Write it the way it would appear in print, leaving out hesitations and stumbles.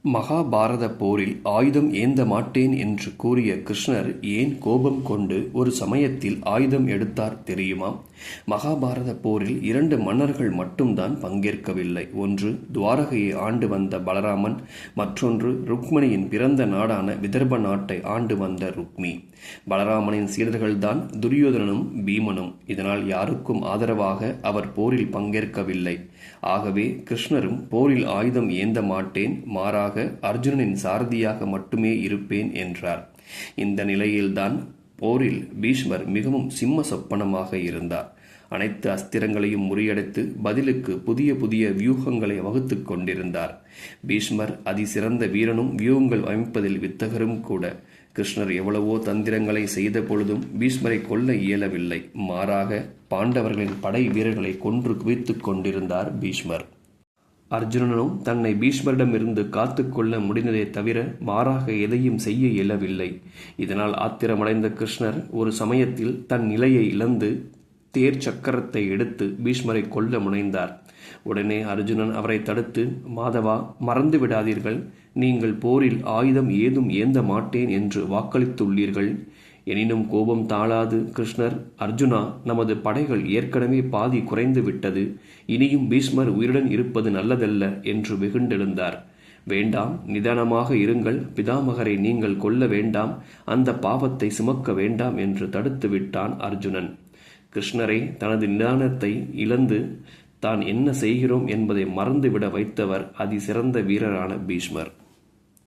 மகாபாரத போரில் ஆயுதம் ஏந்த மாட்டேன் என்று கூறிய கிருஷ்ணர் ஏன் கோபம் கொண்டு ஒரு சமயத்தில் ஆயுதம் எடுத்தார் தெரியுமா? மகாபாரத போரில் 2 மன்னர்கள் மட்டும்தான் பங்கேற்கவில்லை. ஒன்று துவாரகையை ஆண்டு வந்த பலராமன், மற்றொன்று ருக்மணியின் பிறந்த நாடான விதர்ப நாட்டை ஆண்டு வந்த ருக்மி. பலராமனின் சீடர்கள்தான் துரியோதனனும் பீமனும். இதனால் யாருக்கும் ஆதரவாக அவர் போரில் பங்கேற்கவில்லை. ஆகவே கிருஷ்ணரும் போரில் ஆயுதம் ஏந்த மாட்டேன், மாறாக அர்ஜுனனின் சாரதியாக மட்டுமே இருப்பேன் என்றார். இந்த நிலையில்தான் போரில் பீஷ்மர் மிகவும் சிம்ம சொப்பனமாக இருந்தார். அனைத்து அஸ்திரங்களையும் முறியடித்து பதிலுக்கு புதிய புதிய வியூகங்களை வகுத்து கொண்டிருந்தார். பீஷ்மர் அதிசிறந்த வீரனும் வியூகங்கள் அமைப்பதில் வித்தகரும் கூட. கிருஷ்ணர் எவ்வளவோ தந்திரங்களை செய்த பொழுதும் பீஷ்மரை கொல்ல இயலவில்லை. மாறாக பாண்டவர்களின் படை வீரர்களை கொன்று குவித்துக் கொண்டிருந்தார் பீஷ்மர். அர்ஜுனனும் தன்னை பீஷ்மரிடமிருந்து காத்து கொள்ள முடிந்ததே தவிர மாறாக எதையும் செய்ய இயலவில்லை. இதனால் ஆத்திரமடைந்த கிருஷ்ணர் ஒரு சமயத்தில் தன் நிலையை இழந்து தேர் சக்கரத்தை எடுத்து பீஷ்மரை கொல்ல முனைந்தார். உடனே அர்ஜுனன் அவரை தடுத்து, மாதவா, மறந்து விடாதீர்கள், நீங்கள் போரில் ஆயுதம் ஏதும் ஏந்த மாட்டேன் என்று வாக்களித்துள்ளீர்கள். எனினும் கோபம் தாழாது கிருஷ்ணர், அர்ஜுனா, நமது படைகள் ஏற்கனவே பாதி குறைந்து விட்டது. இனியும் பீஷ்மர் உயிருடன் இருப்பது நல்லதல்ல என்று வெகுண்டெழுந்தார். வேண்டாம், நிதானமாக இருங்கள், பிதாமகரை நீங்கள் கொல்ல வேண்டாம், அந்த பாவத்தை சுமக்க வேண்டாம் என்று தடுத்து விட்டான் அர்ஜுனன். கிருஷ்ணரை தனது நிதானத்தை இழந்து தான் என்ன செய்கிறோம் என்பதை மறந்துவிட வைத்தவர் அதிசிறந்த வீரரான பீஷ்மர்.